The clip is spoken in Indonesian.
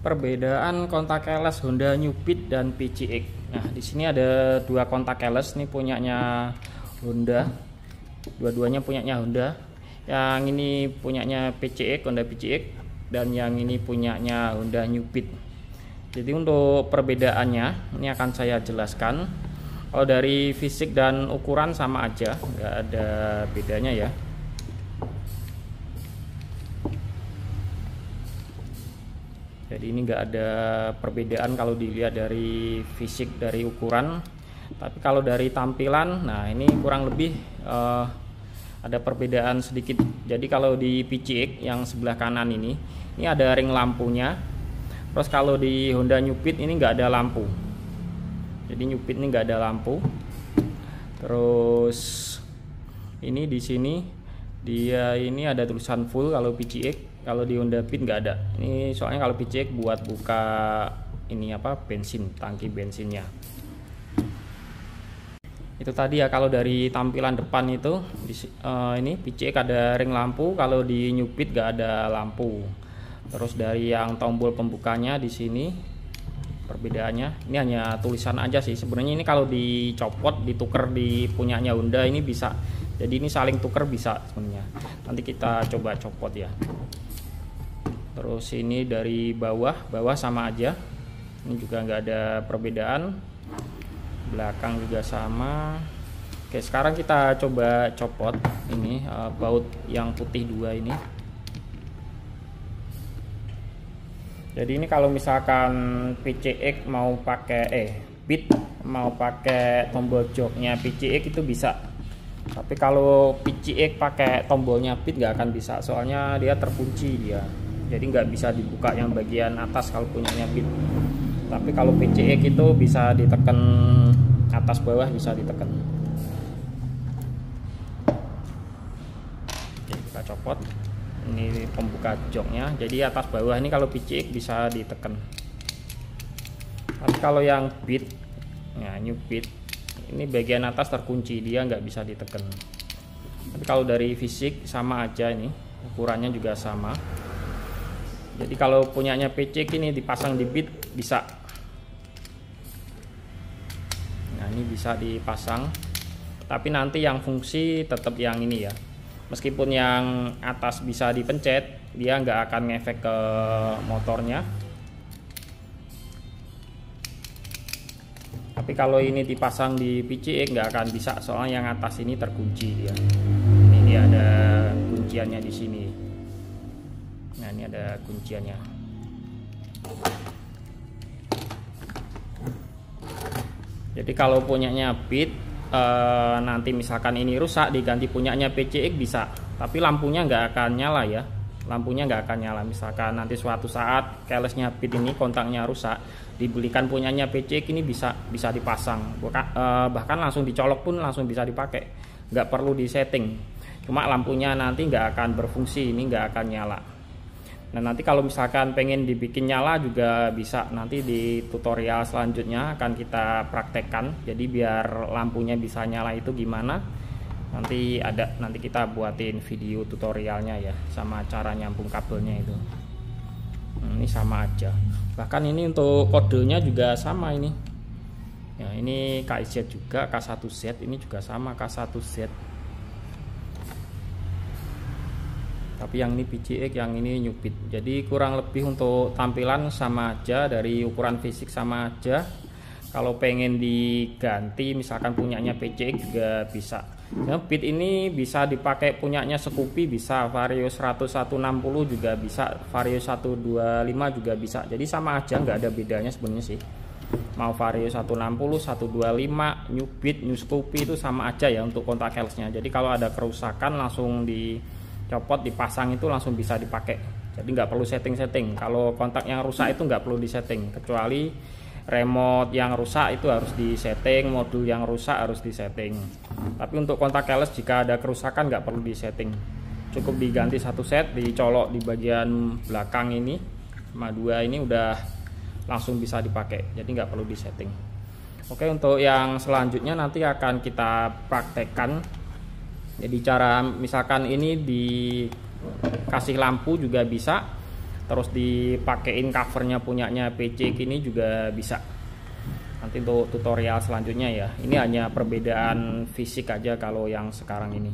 Perbedaan kontak keles Honda New Beat dan PCX. Nah, di sini ada dua kontak keles, ini punyanya Honda. Dua-duanya punyanya Honda. Yang ini punyanya PCX, Honda PCX, dan yang ini punyanya Honda New Beat. Jadi untuk perbedaannya ini akan saya jelaskan. Kalau dari fisik dan ukuran sama aja, nggak ada bedanya ya. Jadi ini nggak ada perbedaan kalau dilihat dari fisik, dari ukuran. Tapi kalau dari tampilan, nah ini kurang lebih ada perbedaan sedikit. Jadi kalau di PCX yang sebelah kanan ini ada ring lampunya. Terus kalau di Honda New Beat ini nggak ada lampu. Jadi New Beat ini nggak ada lampu. Terus ini di sini dia ini ada tulisan full kalau PCX. Kalau di Honda Beat nggak ada. Ini soalnya kalau PCX buat buka ini apa, bensin, tangki bensinnya. Itu tadi ya, kalau dari tampilan depan itu ini PCX ada ring lampu, kalau di New Beat nggak ada lampu. Terus dari yang tombol pembukanya di sini perbedaannya, ini hanya tulisan aja sih. Sebenarnya ini kalau dicopot, ditukar di punyanya Honda ini bisa. Jadi ini saling tuker bisa sebenarnya. Nanti kita coba copot ya. Terus ini dari bawah sama aja. Ini juga nggak ada perbedaan. Belakang juga sama. Oke, sekarang kita coba copot ini baut yang putih dua ini. Jadi ini kalau misalkan PCX mau pakai Beat mau pakai tombol joknya PCX itu bisa. Tapi kalau PCX pakai tombolnya Beat nggak akan bisa, soalnya dia terkunci dia. Jadi nggak bisa dibuka yang bagian atas kalau punyanya Beat. Tapi kalau PCX itu bisa ditekan atas bawah, bisa ditekan. Oke, kita copot. Ini pembuka joknya. Jadi atas bawah ini kalau PCX bisa ditekan. Tapi kalau yang Beat, ya New Beat, ini bagian atas terkunci, dia nggak bisa ditekan. Tapi kalau dari fisik sama aja, ini ukurannya juga sama. Jadi kalau punyanya PCX ini dipasang di Beat bisa. Nah ini bisa dipasang. Tapi nanti yang fungsi tetap yang ini ya. Meskipun yang atas bisa dipencet, dia nggak akan ngefek ke motornya. Tapi kalau ini dipasang di PCX nggak akan bisa, soalnya yang atas ini terkunci dia. Ini ada kunciannya di sini. Nah ini ada kunciannya. Jadi kalau punyanya Beat, nanti misalkan ini rusak diganti punyanya PCX bisa. Tapi lampunya nggak akan nyala ya. Lampunya nggak akan nyala. Misalkan nanti suatu saat kelesnya Beat ini kontaknya rusak, dibelikan punyanya PCX ini bisa dipasang. Bahkan langsung dicolok pun langsung bisa dipakai. Nggak perlu disetting. Cuma lampunya nanti nggak akan berfungsi, ini nggak akan nyala. Nah nanti kalau misalkan pengen dibikin nyala juga bisa, nanti di tutorial selanjutnya akan kita praktekkan. Jadi biar lampunya bisa nyala itu gimana, nanti kita buatin video tutorialnya ya, sama cara nyambung kabelnya itu. Ini sama aja, bahkan ini untuk kodenya juga sama ini ya. Ini KIZ juga, K1Z, ini juga sama K1Z. Tapi yang ini PCX, yang ini New Beat. Jadi kurang lebih untuk tampilan sama aja, dari ukuran fisik sama aja. Kalau pengen diganti misalkan punyanya PCX juga bisa. Nah, Beat ini bisa dipakai punyanya Scoopy bisa, Vario 100 160 juga bisa, Vario 125 juga bisa. Jadi sama aja, nggak ada bedanya sebenarnya sih. Mau Vario 160, 125, New Beat, New Scoopy itu sama aja ya untuk kontak kelesnya. Jadi kalau ada kerusakan langsung dicopot, dipasang itu langsung bisa dipakai. Jadi nggak perlu setting-setting. Kalau kontak yang rusak itu nggak perlu disetting, kecuali remote yang rusak itu harus disetting, modul yang rusak harus disetting. Tapi untuk kontak keles jika ada kerusakan nggak perlu disetting, cukup diganti satu set, dicolok di bagian belakang ini sama dua ini udah langsung bisa dipakai, jadi nggak perlu disetting. Oke, untuk yang selanjutnya nanti akan kita praktekkan. Jadi cara misalkan ini dikasih lampu juga bisa, terus dipakein covernya punyanya PC ini juga bisa. Nanti untuk tutorial selanjutnya ya. Ini hanya perbedaan fisik aja kalau yang sekarang ini.